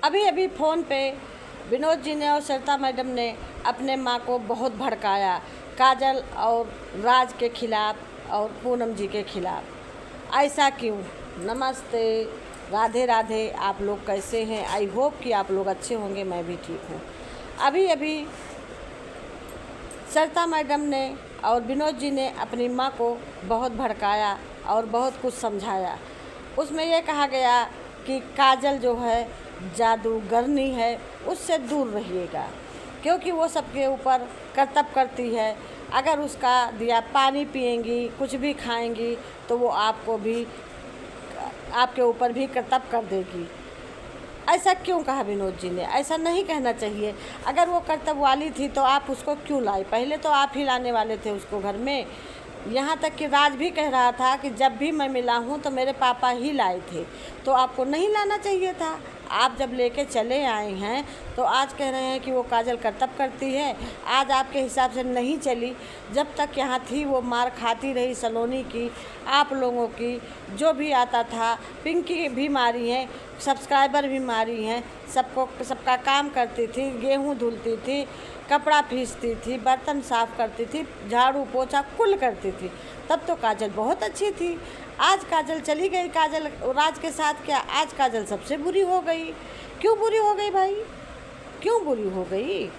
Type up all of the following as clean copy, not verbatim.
अभी अभी फ़ोन पे विनोद जी ने और सरिता मैडम ने अपने माँ को बहुत भड़काया, काजल और राज के खिलाफ और पूनम जी के खिलाफ। ऐसा क्यों? नमस्ते, राधे राधे। आप लोग कैसे हैं? आई होप कि आप लोग अच्छे होंगे, मैं भी ठीक हूँ। अभी अभी सरिता मैडम ने और विनोद जी ने अपनी माँ को बहुत भड़काया और बहुत कुछ समझाया। उसमें यह कहा गया कि काजल जो है जादूगरनी है, उससे दूर रहिएगा, क्योंकि वो सबके ऊपर करतब करती है। अगर उसका दिया पानी पिएंगी, कुछ भी खाएंगी, तो वो आपके ऊपर भी करतब कर देगी। ऐसा क्यों कहा विनोद जी ने? ऐसा नहीं कहना चाहिए। अगर वो करतब वाली थी तो आप उसको क्यों लाई? पहले तो आप ही लाने वाले थे उसको घर में। यहाँ तक कि राज भी कह रहा था कि जब भी मैं मिला हूँ तो मेरे पापा ही लाए थे, तो आपको नहीं लाना चाहिए था। आप जब लेके चले आए हैं तो आज कह रहे हैं कि वो काजल करतब करती है। आज आपके हिसाब से नहीं चली। जब तक यहाँ थी वो मार खाती रही सलोनी की, आप लोगों की। जो भी आता था, पिंकी भी मारी हैं, सब्सक्राइबर भी मारी हैं, सबका काम करती थी, गेहूँ धुलती थी, कपड़ा फीसती थी, बर्तन साफ़ करती थी, झाड़ू पोछा कुल करती थी। तब तो काजल बहुत अच्छी थी। आज काजल चली गई, काजल राज के साथ क्या? आज काजल सबसे बुरी हो गई। क्यों बुरी हो गई भाई? क्यों बुरी हो गई?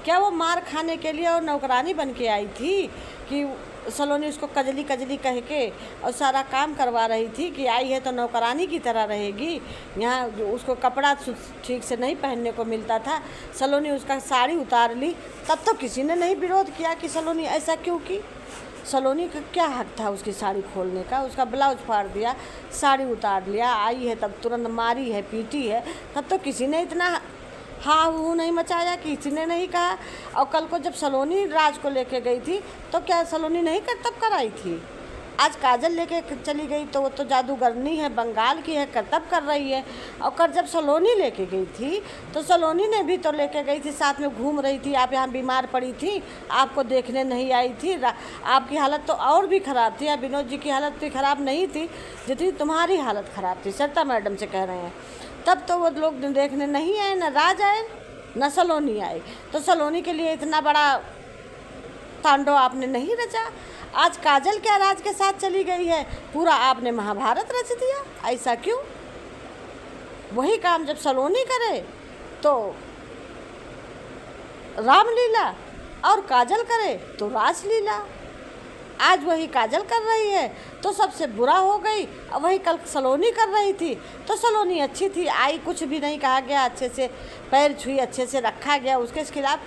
क्या वो मार खाने के लिए और नौकरानी बन के आई थी कि सलोनी उसको कजली कजली कह के और सारा काम करवा रही थी कि आई है तो नौकरानी की तरह रहेगी? यहाँ उसको कपड़ा ठीक से नहीं पहनने को मिलता था, सलोनी उसका साड़ी उतार ली, तब तो किसी ने नहीं विरोध किया कि सलोनी ऐसा क्यों की। सलोनी का क्या हक था उसकी साड़ी खोलने का? उसका ब्लाउज फाड़ दिया, साड़ी उतार लिया, आई है तब तुरंत मारी है, पीटी है, तब तो किसी ने इतना हाँ वो नहीं मचाया, किसी ने नहीं कहा। और कल को जब सलोनी राज को लेके गई थी तो क्या सलोनी नहीं करतब कराई थी? आज काजल लेके चली गई तो वो तो जादूगरनी है, बंगाल की है, करतब कर रही है। और कल जब सलोनी लेके गई थी तो सलोनी ने भी तो लेके गई थी, साथ में घूम रही थी। आप यहाँ बीमार पड़ी थी, आपको देखने नहीं आई थी। आपकी हालत तो और भी ख़राब थी। अब विनोद जी की हालत भी ख़राब नहीं थी जितनी तुम्हारी हालत ख़राब थी। सरिता मैडम से कह रहे हैं। तब तो वो लोग देखने नहीं आए, न राज आए न सलोनी आए। तो सलोनी के लिए इतना बड़ा तांडव आपने नहीं रचा। आज काजल क्या राज के साथ चली गई है? पूरा आपने महाभारत रच दिया। ऐसा क्यों? वही काम जब सलोनी करे तो रामलीला और काजल करे तो रासलीला। आज वही काजल कर रही है तो सबसे बुरा हो गई, और वही कल सलोनी कर रही थी तो सलोनी अच्छी थी, आई, कुछ भी नहीं कहा गया, अच्छे से पैर छुई, अच्छे से रखा गया उसके खिलाफ।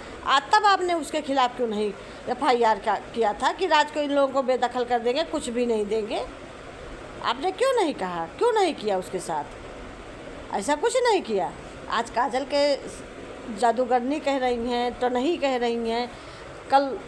तब आपने उसके खिलाफ क्यों नहीं FIR किया था कि राज को इन लोगों को बेदखल कर देंगे, कुछ भी नहीं देंगे? आपने क्यों नहीं कहा? क्यों नहीं किया उसके साथ? ऐसा कुछ नहीं किया। आज काजल के जादूगरनी कह रही हैं तो नहीं कह रही हैं। कल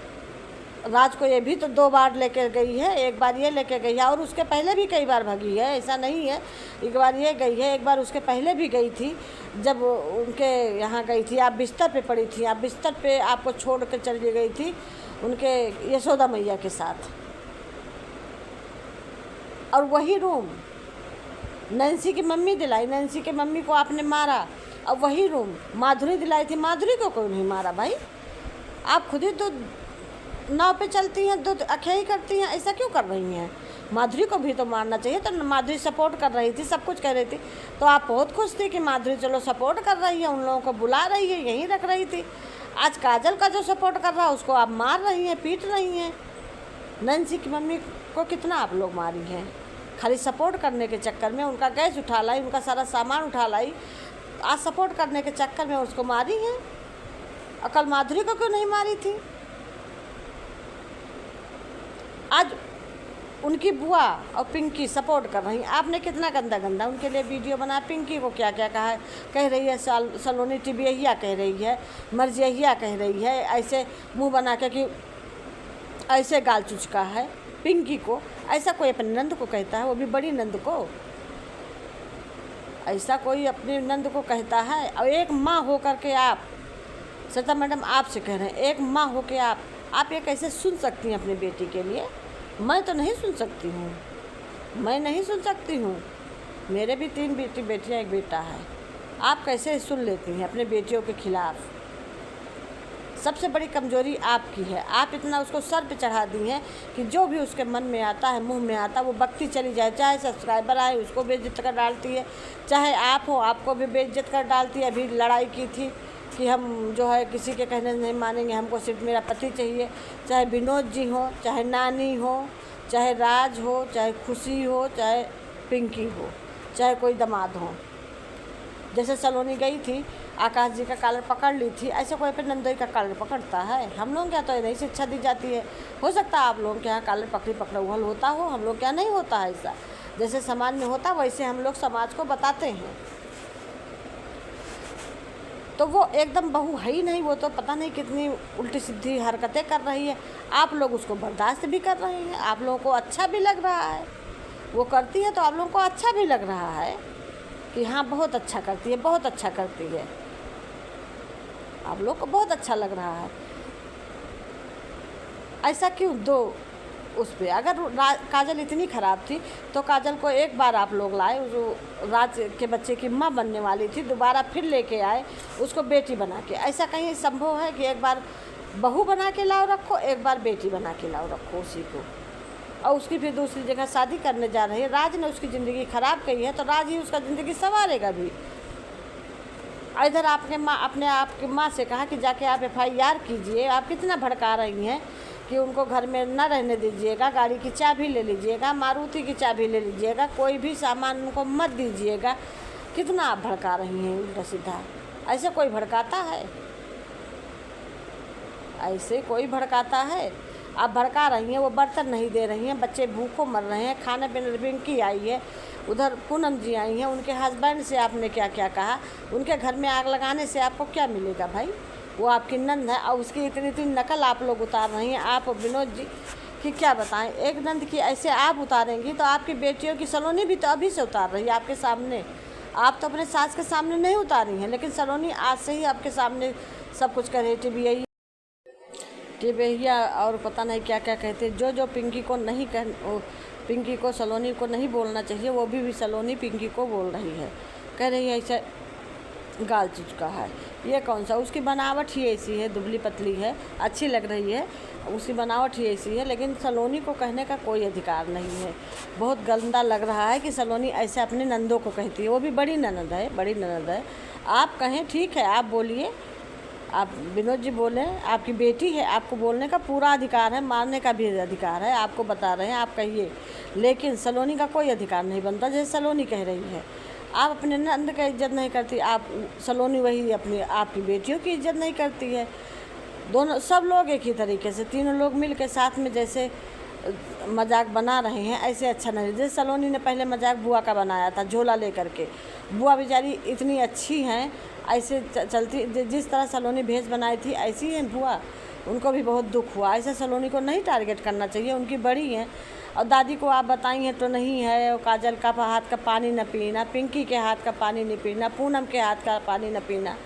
राज को ये भी तो 2 बार लेकर गई है, एक बार ये लेकर गई है और उसके पहले भी कई बार भागी है। ऐसा नहीं है एक बार ये गई है, एक बार उसके पहले भी गई थी। जब उनके यहाँ गई थी, आप बिस्तर पे पड़ी थी, आप बिस्तर पे आपको छोड़ कर चली गई थी उनके यशोदा मैया के साथ। और वही रूम नैन्सी की मम्मी दिलाई, नैन्सी के मम्मी को आपने मारा। और वही रूम माधुरी दिलाई थी, माधुरी को कोई नहीं मारा भाई। आप खुद ही तो नाव पे चलती हैं, दूध अखेई करती हैं, ऐसा क्यों कर रही हैं? माधुरी को भी तो मारना चाहिए। तो माधुरी सपोर्ट कर रही थी, सब कुछ कह रही थी, तो आप बहुत खुश थी कि माधुरी चलो सपोर्ट कर रही है, उन लोगों को बुला रही है, यहीं रख रही थी। आज काजल का जो सपोर्ट कर रहा है उसको आप मार रही हैं, पीट रही हैं। नैन्सी की मम्मी को कितना आप लोग मारी हैं? खाली सपोर्ट करने के चक्कर में उनका गैस उठा लाई, उनका सारा सामान उठा लाई, आज सपोर्ट करने के चक्कर में उसको मारी हैं। और कल माधुरी को क्यों नहीं मारी थी? आज उनकी बुआ और पिंकी सपोर्ट कर रही हैं। आपने कितना गंदा गंदा उनके लिए वीडियो बनाया। पिंकी को क्या क्या कहा है, कह रही है सलोनी टिबिया कह रही है, मर्जिया कह रही है, ऐसे मुंह बना के कि ऐसे गाल चुचका है पिंकी को। ऐसा कोई अपने नंद को कहता है, वो भी बड़ी नंद को? ऐसा कोई अपनी नंद को कहता है? और एक माँ हो कर के आप, सरिता मैडम आपसे कह रहे हैं, एक माँ हो के आप ये कैसे सुन सकती हैं अपनी बेटी के लिए? मैं तो नहीं सुन सकती हूँ, मैं नहीं सुन सकती हूँ। मेरे भी 3 बेटियाँ, एक बेटा है। आप कैसे सुन लेती हैं अपने बेटियों के खिलाफ़? सबसे बड़ी कमज़ोरी आपकी है। आप इतना उसको सर पे चढ़ा दी हैं कि जो भी उसके मन में आता है, मुंह में आता है, वो बकती चली जाए। चाहे सब्सक्राइबर आए उसको बेइज्जत कर डालती है, चाहे आप हो आपको भी बेइज्जत कर डालती है। अभी लड़ाई की थी कि हम जो है किसी के कहने नहीं मानेंगे, हमको सिर्फ मेरा पति चाहिए। चाहे विनोद जी हो, चाहे नानी हो, चाहे राज हो, चाहे खुशी हो, चाहे पिंकी हो, चाहे कोई दामाद हो। जैसे सलोनी गई थी, आकाश जी का कॉलर पकड़ ली थी, ऐसे कोई फिर नंदोई का कॉलर पकड़ता है? हम लोग क्या तो नहीं शिक्षा दी जाती है। हो सकता है आप लोगों के यहाँ कॉलर पकड़ुहल होता हो, हम लोग क्या नहीं होता है ऐसा। जैसे समाज में होता वैसे हम लोग समाज को बताते हैं। तो वो एकदम बहू है ही नहीं, वो तो पता नहीं कितनी उल्टी सीधी हरकतें कर रही है। आप लोग उसको बर्दाश्त भी कर रहे हैं, आप लोगों को अच्छा भी लग रहा है। वो करती है तो आप लोगों को अच्छा भी लग रहा है कि हाँ बहुत अच्छा करती है, बहुत अच्छा करती है, आप लोग को बहुत अच्छा लग रहा है। ऐसा क्यों दो उस पर? अगर काजल इतनी ख़राब थी तो काजल को एक बार आप लोग लाए, जो राज के बच्चे की माँ बनने वाली थी, दोबारा फिर लेके आए उसको बेटी बना के। ऐसा कहीं संभव है कि एक बार बहू बना के लाओ रखो, एक बार बेटी बना के लाओ रखो उसी को, और उसकी फिर दूसरी जगह शादी करने जा रही है? राज ने उसकी ज़िंदगी ख़राब की है तो राज ही उसका ज़िंदगी संवारेगा भी। इधर आपने अपने आपकी माँ से कहा कि जाके आप FIR कीजिए। आप कितना भड़का रही हैं कि उनको घर में न रहने दीजिएगा, गाड़ी की चाबी ले लीजिएगा, मारुति की चाबी ले लीजिएगा, कोई भी सामान उनको मत दीजिएगा। कितना आप भड़का रही हैं उल्टा सीधा। ऐसे कोई भड़काता है? ऐसे कोई भड़काता है? आप भड़का रही हैं, वो बर्तन नहीं दे रही हैं, बच्चे भूखों मर रहे हैं, खाने पीने। पिंकी आई है, उधर पूनम जी आई हैं, उनके हस्बैंड से आपने क्या क्या कहा? उनके घर में आग लगाने से आपको क्या मिलेगा भाई? वो आपकी नंद है और उसकी इतनी इतनी नकल आप लोग उतार रही हैं। आप विनोद जी की क्या बताएं, एक नंद की ऐसे आप उतारेंगी तो आपकी बेटियों की सलोनी भी तो अभी से उतार रही है आपके सामने। आप तो अपने सास के सामने नहीं उतारी हैं, लेकिन सलोनी आज से ही आपके सामने सब कुछ कर रही। टिबहिया और पता नहीं क्या क्या कहते, जो पिंकी को नहीं पिंकी को सलोनी को नहीं बोलना चाहिए, वो भी सलोनी पिंकी को बोल रही है। कह रही है ऐसा गाल चुचका है, ये कौन सा? उसकी बनावट ही ऐसी है, दुबली पतली है, अच्छी लग रही है, उसकी बनावट ही ऐसी है। लेकिन सलोनी को कहने का कोई अधिकार नहीं है। बहुत गंदा लग रहा है कि सलोनी ऐसे अपने नंदों को कहती है। वो भी बड़ी ननद है, बड़ी ननद है। आप कहें ठीक है, आप बोलिए, आप विनोद जी बोलें, आपकी बेटी है, आपको बोलने का पूरा अधिकार है, मारने का भी अधिकार है। आपको बता रहे हैं, आप कहिए, लेकिन सलोनी का कोई अधिकार नहीं बनता जैसे सलोनी कह रही है। आप अपने नंद का इज्जत नहीं करती, आप सलोनी वही अपनी आपकी बेटियों की इज्जत नहीं करती है। दोनों सब लोग एक ही तरीके से, तीनों लोग मिल के साथ में जैसे मजाक बना रहे हैं, ऐसे अच्छा नहीं। जैसे सलोनी ने पहले मजाक बुआ का बनाया था, झोला लेकर के। बुआ बेचारी इतनी अच्छी हैं, ऐसे चलती, जिस तरह सलोनी भेष बनाई थी ऐसी है बुआ, उनको भी बहुत दुख हुआ। ऐसे सलोनी को नहीं टारगेट करना चाहिए, उनकी बड़ी हैं। और दादी को आप बताई हैं तो नहीं है, और काजल का हाथ का पानी न पीना, पिंकी के हाथ का पानी नहीं पीना, पूनम के हाथ का पानी न पीना।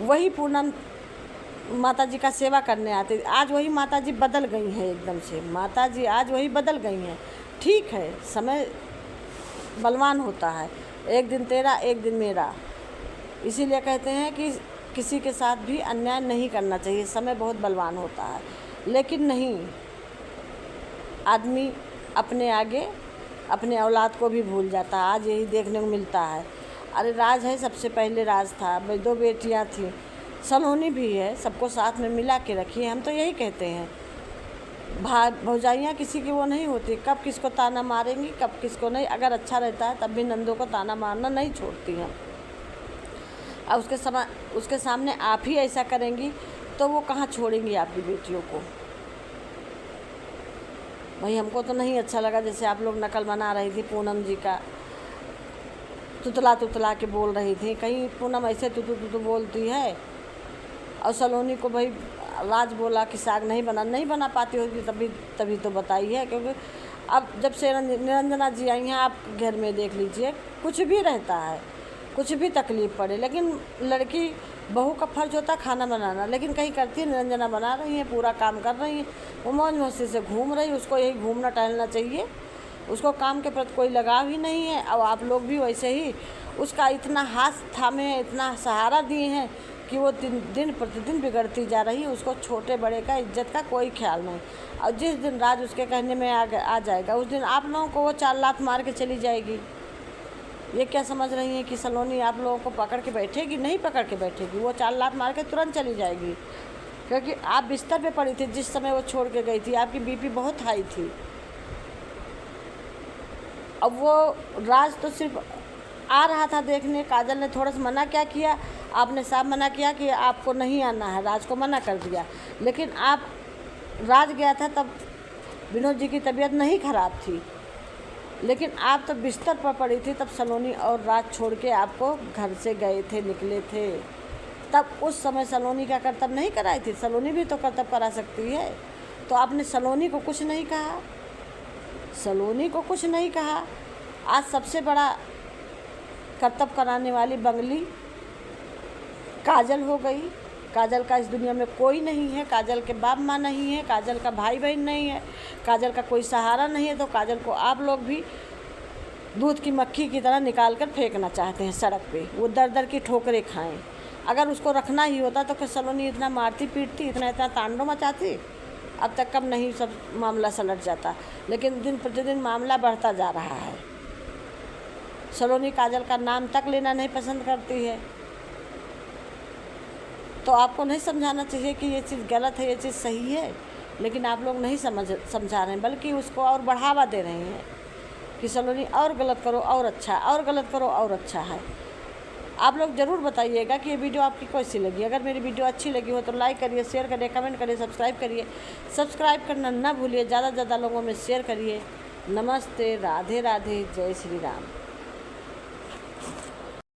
वही पूनम माता जी का सेवा करने आते, आज वही माता जी बदल गई हैं एकदम से। माता जी आज वही बदल गई हैं। ठीक है, समय बलवान होता है, एक दिन तेरा एक दिन मेरा। इसीलिए कहते हैं कि किसी के साथ भी अन्याय नहीं करना चाहिए, समय बहुत बलवान होता है। लेकिन नहीं, आदमी अपने आगे अपने औलाद को भी भूल जाता है। आज यही देखने को मिलता है। अरे राज है, सबसे पहले राज था, 2 बेटियां थीं, सलोनी भी है, सबको साथ में मिला के रखिए। हम तो यही कहते हैं, भौजाइयाँ किसी की वो नहीं होती, कब किसको ताना मारेंगी कब किसको नहीं। अगर अच्छा रहता है तब भी नंदों को ताना मारना नहीं छोड़ती हैं। और उसके सामने आप ही ऐसा करेंगी तो वो कहाँ छोड़ेंगी आपकी बेटियों को? भाई हमको तो नहीं अच्छा लगा जैसे आप लोग नकल बना रही थी पूनम जी का, तुतला के बोल रही थी। कहीं पूनम ऐसे तुतु बोलती है, और सलोनी को भाई राज बोला कि साग नहीं बना पाती होगी, तभी तो बताई है। क्योंकि अब जब से निरंजना जी आई हैं, आप घर में देख लीजिए, कुछ भी रहता है, कुछ भी तकलीफ़ पड़े, लेकिन लड़की बहू का फ़र्ज होता है खाना बनाना, लेकिन कहीं करती है। निरंजना बना रही है, पूरा काम कर रही हैं, वो मौज मस्ती से घूम रही है। उसको यही घूमना टहलना चाहिए, उसको काम के प्रति कोई लगाव ही नहीं है। और आप लोग भी वैसे ही उसका इतना हाथ थामे हैं, इतना सहारा दिए हैं कि वो दिन प्रतिदिन बिगड़ती जा रही है। उसको छोटे बड़े का इज्जत का कोई ख्याल नहीं। और जिस दिन राज उसके कहने में आ जाएगा, उस दिन आप लोगों को वो 4 लात मार के चली जाएगी। ये क्या समझ रही हैं कि सलोनी आप लोगों को पकड़ के बैठेगी? नहीं पकड़ के बैठेगी, वो 4 लात मार के तुरंत चली जाएगी। क्योंकि आप बिस्तर पे पड़ी थी जिस समय वो छोड़ के गई थी, आपकी बीपी बहुत हाई थी। अब वो राज तो सिर्फ आ रहा था देखने, काजल ने थोड़ा सा मना क्या किया, आपने साफ मना किया कि आपको नहीं आना है, राज को मना कर दिया। लेकिन आप राज गया था तब विनोद जी की तबीयत नहीं ख़राब थी, लेकिन आप तो बिस्तर पर पड़ी थी तब सलोनी और राज छोड़ के आपको घर से गए थे, निकले थे। तब उस समय सलोनी का कर्तव्य नहीं कराई थी? सलोनी भी तो कर्तव्य करा सकती है। तो आपने सलोनी को कुछ नहीं कहा, सलोनी को कुछ नहीं कहा। आज सबसे बड़ा कर्तव्य कराने वाली बंगली काजल हो गई। काजल का इस दुनिया में कोई नहीं है, काजल के बाप माँ नहीं है, काजल का भाई बहन नहीं है, काजल का कोई सहारा नहीं है। तो काजल को आप लोग भी दूध की मक्खी की तरह निकाल कर फेंकना चाहते हैं सड़क पे, वो दर दर की ठोकरें खाएं। अगर उसको रखना ही होता तो क्या सलोनी इतना मारती पीटती, इतना तांडव मचाती? अब तक कब नहीं सब मामला सलट जाता। लेकिन दिन प्रतिदिन मामला बढ़ता जा रहा है। सलोनी काजल का नाम तक लेना नहीं पसंद करती है। तो आपको नहीं समझाना चाहिए कि ये चीज़ गलत है, ये चीज़ सही है, लेकिन आप लोग नहीं समझा रहे हैं, बल्कि उसको और बढ़ावा दे रहे हैं कि सलोनी और गलत करो और अच्छा, और गलत करो और अच्छा है। आप लोग ज़रूर बताइएगा कि ये वीडियो आपकी कैसी लगी। अगर मेरी वीडियो अच्छी लगी हो तो लाइक करिए, शेयर करिए, कमेंट करिए, सब्सक्राइब करिए। सब्सक्राइब करना ना भूलिए, ज़्यादा से ज़्यादा लोगों में शेयर करिए। नमस्ते, राधे राधे, जय श्री राम।